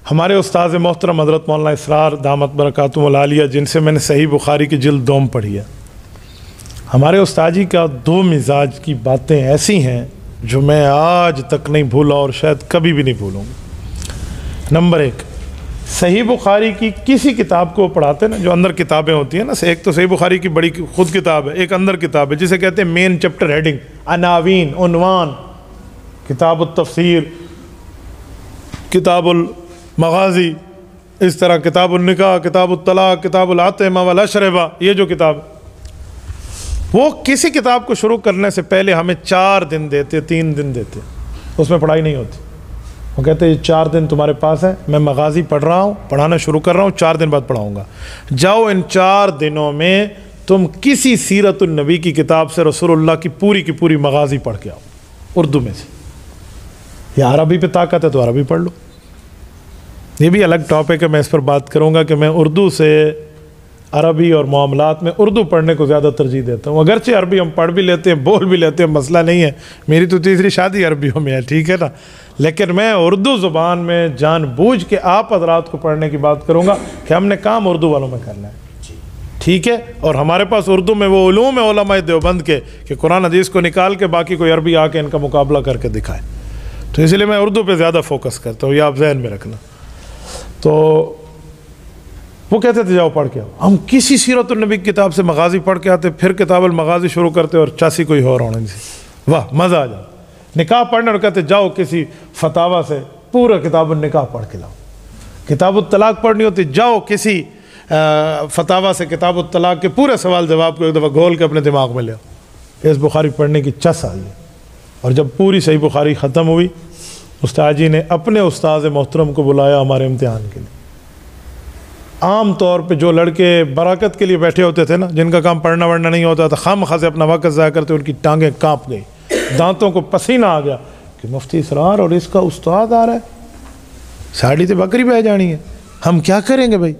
ہمارے استاذ محترم حضرت مولانا اسرار دامت برکاتہم العالیہ، جن سے میں نے صحیح بخاری کی جلد 2 پڑھی ہے، ہمارے استاد جی کا 2 مزاج کی باتیں ایسی ہیں جو میں آج تک نہیں بھولا اور شاید کبھی بھی نہیں بھولوں گا۔ نمبر 1، صحیح بخاری کی کسی کتاب کو پڑھاتے نا، جو اندر کتابیں ہوتی ہیں نا، ایک تو صحیح بخاری کی بڑی خود کتاب ہے، ایک اندر کتاب ہے جسے کہتے ہیں مین چیپٹر ہیڈنگ، عناوین، عنوان، کتاب التفسیر، کتاب المغازی، اس طرح کتاب النکاح، کتاب الطلاق، کتاب العتمہ والاشربہ، یہ جو کتاب، وہ کسی کتاب کو شروع کرنے سے پہلے ہمیں 4 دن دیتے، 3 دن دیتے، اس میں پڑھائی نہیں ہوتی۔ وہ کہتے ہیں یہ 4 دن تمہارے پاس ہیں، میں مغازی پڑھ رہا ہوں، پڑھانا شروع کر رہا ہوں، 4 دن بعد پڑھاؤں گا، جاؤ ان 4 دنوں میں تم کسی سیرت النبی کی کتاب سے رسول اللہ کی پوری مغازی پڑھ کے آؤ، اردو میں سے، یا عربی پہ طاقت ہے تو عربی پڑھ لو۔ یہ بھی الگ ٹاپک ہے، میں اس پر بات کروں گا کہ میں اردو سے عربی اور معاملات میں اردو پڑھنے کو زیادہ ترجیح دیتا ہوں، اگرچہ عربی ہم پڑھ بھی لیتے ہیں، بول بھی لیتے ہیں، مسئلہ نہیں ہے، میری تو تیسری شادی عربیوں میں ہے، ٹھیک ہے نا، لیکن میں اردو زبان میں جان بوجھ کے آپ حضرات کو پڑھنے کی بات کروں گا کہ ہم نے کام اردو والوں میں کرنا ہے، ٹھیک ہے، اور ہمارے پاس اردو میں وہ علوم ہے علماء دیوبند کے کہ قرآن حدیث کو نکال کے باقی کوئی عربی آ کے ان کا مقابلہ کر کے دکھائے، تو اس لیے میں اردو پہ زیادہ فوکس کرتا ہوں، یہ آپ ذہن میں رکھنا۔ تو وہ کہتے تھے جاؤ پڑھ کے آؤ، ہم کسی سیرت النبی کی کتاب سے مغازی پڑھ کے آتے، پھر کتاب المغازی شروع کرتے اور چاسی کوئی اور ہونے سے، واہ مزہ آ جاتا۔ نکاح پڑھنے اور کہتے جاؤ کسی فتاوہ سے پورا کتاب النکاح پڑھ کے لاؤ، کتاب الطلاق پڑھنی ہوتی جاؤ کسی فتاوہ سے کتاب الطلاق کے پورے سوال جواب کو ایک دفعہ گھول کے اپنے دماغ میں لے آؤ۔ اس بخاری پڑھنے کی چس آئی ہے، اور جب پوری صحیح بخاری ختم ہوئی، استاد جی نے اپنے استاذ محترم کو بلایا ہمارے امتحان کے لیے۔ عام طور پہ جو لڑکے براکت کے لیے بیٹھے ہوتے تھے نا، جن کا کام پڑھنا وڑھنا نہیں ہوتا تھا، خواہ سے اپنا وقت ضائع کرتے، ان کی ٹانگیں کانپ گئی، دانتوں کو پسینہ آ گیا کہ مفتی اسرار اور اس کا استاد آ رہا ہے، ساڑی تے بکری بہ جانی ہے، ہم کیا کریں گے بھائی؟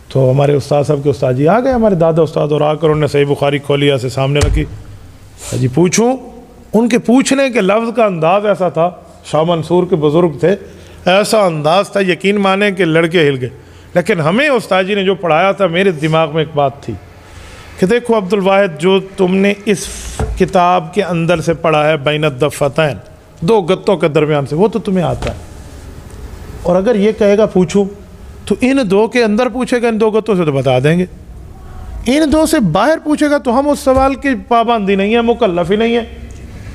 تو ہمارے استاد صاحب کے استاد جی آ گئے، ہمارے دادا استاد، اور آ کر انہوں نے صحیح بخاری کھولی سے سامنے رکھی، جی پوچھوں؟ ان کے پوچھنے کے لفظ کا انداز ایسا تھا، شاہ منصور کے بزرگ تھے، ایسا انداز تھا یقین مانیں کہ لڑکے ہل گئے، لیکن ہمیں استاد جی نے جو پڑھایا تھا، میرے دماغ میں ایک بات تھی کہ دیکھو عبد الواحد، جو تم نے اس کتاب کے اندر سے پڑھا ہے بین الضفتین، 2 گتوں کے درمیان سے، وہ تو تمہیں آتا ہے، اور اگر یہ کہے گا پوچھو تو ان 2 کے اندر پوچھے گا، ان 2 گتوں سے تو بتا دیں گے، ان 2 سے باہر پوچھے گا تو ہم اس سوال کی پابندی نہیں ہے، مکلف ہی نہیں ہے۔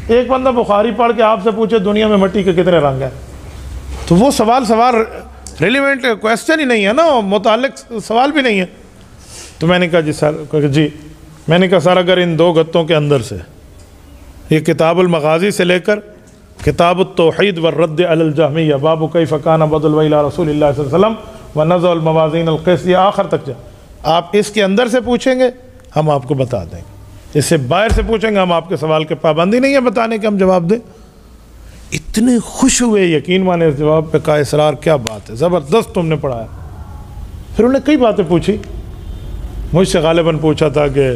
ایک بندہ بخاری پڑھ کے آپ سے پوچھے دنیا میں مٹی کے کتنے رنگ ہیں، تو وہ سوال ریلیونٹ کویسچن ہی نہیں ہے نا، متعلق سوال بھی نہیں ہے۔ تو میں نے کہا جی سر، جی میں نے کہا سر اگر ان 2 گتوں کے اندر سے یہ کتاب المغازی سے لے کر کتاب التوحید والرد علی الجہمیہ باب کیف کان بدء الوحی الی رسول اللہ صلی اللہ علیہ وسلم ونزع الموازین القسط، یہ آخر تک جا، آپ اس کے اندر سے پوچھیں گے ہم آپ کو بتا دیں گے، اس سے باہر سے پوچھیں گے ہم آپ کے سوال کے پابندی نہیں ہے بتانے کے، ہم جواب دیں۔ اتنے خوش ہوئے، یقین مانے اس جواب پہ، کہا اسرار کیا بات ہے، زبردست تم نے پڑھایا۔ پھر انہوں نے کئی باتیں پوچھی، مجھ سے غالباً پوچھا تھا کہ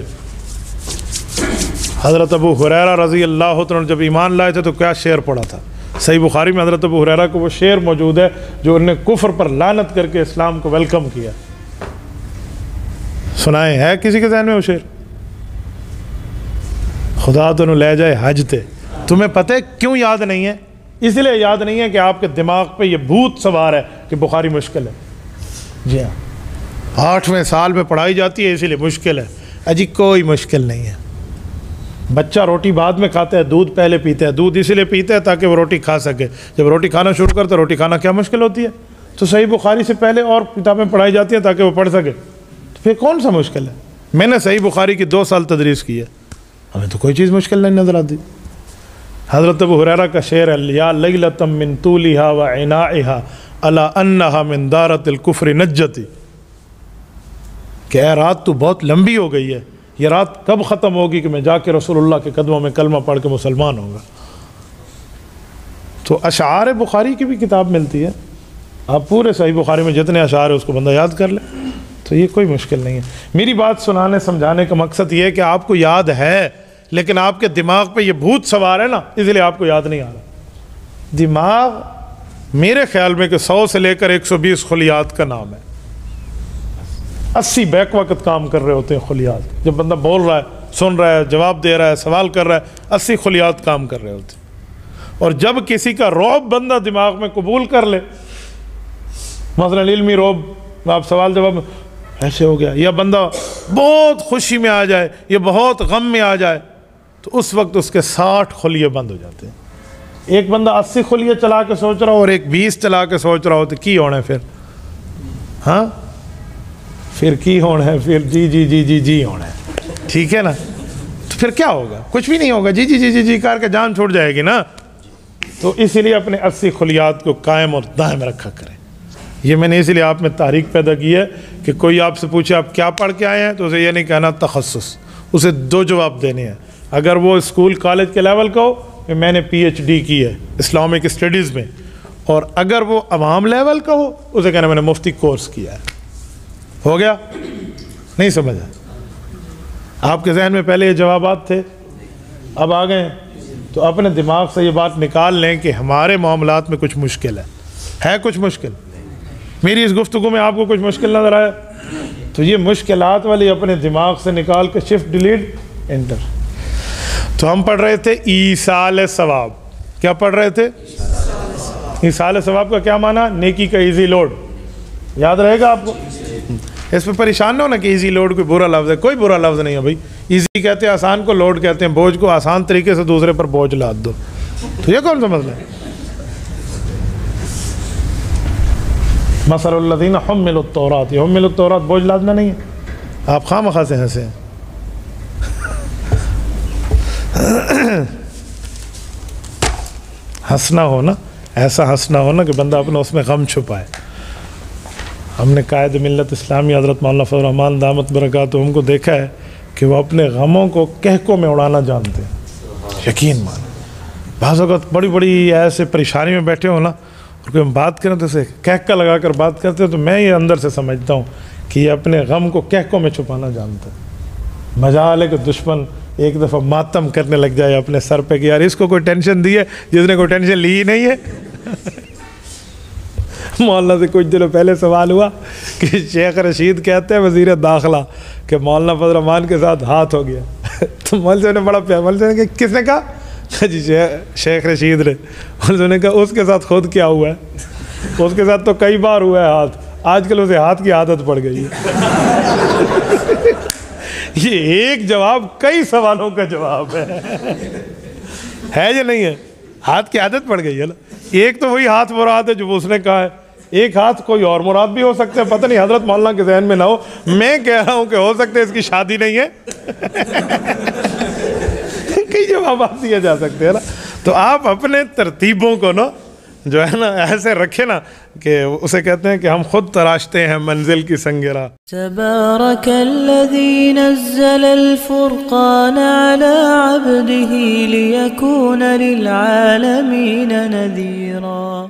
حضرت ابو ہریرہ رضی اللہ عنہ جب ایمان لائے تھے تو کیا شعر پڑھا تھا۔ صحیح بخاری میں حضرت ابو ہریرہ کو وہ شعر موجود ہے جو انہوں نے کفر پر لعنت کر کے اسلام کو ویلکم کیا، سنائے ہے کسی کے ذہن میں وہ شعر؟ خدا تو انہوں لے جائے حج تے، تمہیں پتہ ہے کیوں یاد نہیں ہے؟ اس لیے یاد نہیں ہے کہ آپ کے دماغ پہ یہ بھوت سوار ہے کہ بخاری مشکل ہے۔ جی ہاں، 8ویں سال میں پڑھائی جاتی ہے اسی لیے مشکل ہے، اجی کوئی مشکل نہیں ہے۔ بچہ روٹی بعد میں کھاتا ہے، دودھ پہلے پیتا ہے، دودھ اسی لیے پیتا ہے تاکہ وہ روٹی کھا سکے، جب روٹی کھانا شروع کرتا ہے روٹی کھانا کیا مشکل ہوتی ہے؟ تو صحیح بخاری سے پہلے اور کتابیں پڑھائی جاتی ہیں تاکہ وہ پڑھ سکے، تو پھر کون سا مشکل ہے؟ میں نے صحیح بخاری کی 2 سال تدریس کی ہے، ہمیں تو کوئی چیز مشکل نہیں نظر آتی۔ حضرت ابو ہریرہ کا شعر ہے، یا لیلۃ من طولھا وعنائھا الا انھا من دارۃ الکفر نجتی، کہ اے رات تو بہت لمبی ہو گئی ہے، یہ رات کب ختم ہوگی کہ میں جا کے رسول اللہ کے قدموں میں کلمہ پڑھ کے مسلمان ہوں گا۔ تو اشعار بخاری کی بھی کتاب ملتی ہے، آپ پورے صحیح بخاری میں جتنے اشعار ہیں اس کو بندہ یاد کر لے، تو یہ کوئی مشکل نہیں ہے۔ میری بات سنانے سمجھانے کا مقصد یہ ہے کہ آپ کو یاد ہے لیکن آپ کے دماغ پہ یہ بھوت سوار ہے نا، اس لیے آپ کو یاد نہیں آ رہا۔ دماغ میرے خیال میں کہ 100 سے لے کر 120 خلیات کا نام ہے. 80 بیک وقت کام کر رہے ہوتے ہیں خلیات. جب بندہ بول رہا ہے، سن رہا ہے، جواب دے رہا ہے، سوال کر رہا ہے، 80 خلیات کام کر رہے ہوتے ہیں. اور جب کسی کا رعب بندہ دماغ میں قبول کر لے، مثلا علمی رعب، آپ سوال جواب ایسے ہو گیا، یا بندہ بہت خوشی میں آ جائے یا بہت غم میں آ جائے، تو اس وقت اس کے 60 خلیے بند ہو جاتے ہیں. ایک بندہ 80 خلیے چلا کے سوچ رہا ہو اور ایک 20 چلا کے سوچ رہا ہو تو کی ہونا ہے پھر؟ ہاں پھر کی ہونا ہے؟ پھر جی جی جی جی جی ہونا ہے. ٹھیک ہے نا؟ تو پھر کیا ہوگا؟ کچھ بھی نہیں ہوگا. جی جی جی جی جی کر کے جان چھوڑ جائے گی نا. تو اسی لیے اپنے 80 خلیات کو قائم اور دائم رکھا کریں. یہ میں نے اسی لیے آپ میں تحریک پیدا کی ہے کہ کوئی آپ سے پوچھے آپ کیا پڑھ کے آئے ہیں تو اسے یہ نہیں کہنا تخصص، اسے 2 جواب دینے ہیں. اگر وہ اسکول کالج کے لیول کا ہو کہ میں نے PhD کی ہے اسلامک اسٹڈیز میں، اور اگر وہ عوام لیول کا ہو اسے کہنا میں نے مفتی کورس کیا ہے. ہو گیا؟ نہیں سمجھا؟ آپ کے ذہن میں پہلے یہ جوابات تھے، اب آ گئے. تو اپنے دماغ سے یہ بات نکال لیں کہ ہمارے معاملات میں کچھ مشکل ہے کچھ مشکل. میری اس گفتگو میں آپ کو کچھ مشکل نظر آیا تو یہ مشکلات والی اپنے دماغ سے نکال کے شفٹ ڈیلیٹ انٹر. تو ہم پڑھ رہے تھے ایصال ثواب. کیا پڑھ رہے تھے؟ ایصال ثواب کا کیا معنی؟ نیکی کا ایزی لوڈ. یاد رہے گا آپ کو؟ اس پہ پریشان نہ ہونا کہ ایزی لوڈ کوئی برا لفظ ہے. کوئی برا لفظ نہیں ہے بھائی. ایزی کہتے ہیں آسان کو، لوڈ کہتے ہیں بوجھ کو. آسان طریقے سے دوسرے پر بوجھ لاد دو. تو یہ کون سا مسئلہ ہے؟ مثل الذین حملوا التوراۃ، یہ حملوا التوراۃ بوجھ لادنا نہیں ہے. آپ خواہ سے ہنسے ہیں. ہنسنا ہو نا، ایسا ہنسنا ہو نا کہ بندہ اپنا اس میں غم چھپائے. ہم نے قائد ملت اسلامی حضرت مولانا فضل الرحمان دامت برکاتہم کو دیکھا ہے کہ وہ اپنے غموں کو کہکوں میں اڑانا جانتے ہیں. یقین مان، بعض اوقات بڑی بڑی ایسے پریشانی میں بیٹھے ہو نا اور کوئی ہم بات کریں تو اسے کہکا لگا کر بات کرتے ہیں، تو میں یہ اندر سے سمجھتا ہوں کہ یہ اپنے غم کو کہکوں میں چھپانا جانتا ہے. مجال ہے کہ دشمن ایک دفعہ ماتم کرنے لگ جائے اپنے سر پہ کہ یار اس کو کوئی ٹینشن دی ہے جس نے کوئی ٹینشن لی ہی نہیں ہے. مولانا سے کچھ دنوں پہلے سوال ہوا کہ شیخ رشید کہتے ہیں وزیر داخلہ کہ مولانا فضل الرحمان کے ساتھ ہاتھ ہو گیا. تو مولانا صاحب نے بڑا پیار، مولانا صاحب نے کہا کس نے کہا؟ جی شیخ رشید نے. مولانا صاحب نے کہا اس کے ساتھ خود کیا ہوا ہے؟ اس کے ساتھ تو کئی بار ہوا ہے ہاتھ، آج کل اسے ہاتھ کی عادت پڑ گئی ہے. یہ ایک جواب کئی سوالوں کا جواب ہے یا نہیں ہے؟ ہاتھ کی عادت پڑ گئی ہے نا. ایک تو وہی ہاتھ مراد ہے جو اس نے کہا ہے، ایک ہاتھ کوئی اور مراد بھی ہو سکتا ہے. پتہ نہیں حضرت مولانا کے ذہن میں نہ ہو. میں کہہ رہا ہوں کہ ہو سکتا ہے اس کی شادی نہیں ہے. کئی جوابات دیے جا سکتے ہیں نا. تو آپ اپنے ترتیبوں کو نا جو ہے نا ایسے رکھے نا کہ اسے کہتے ہیں کہ ہم خود تراشتے ہیں منزل کی سنگرا. تبارک الذی نزل الفرقان علی عبده لیکون للعالمین نذیرا.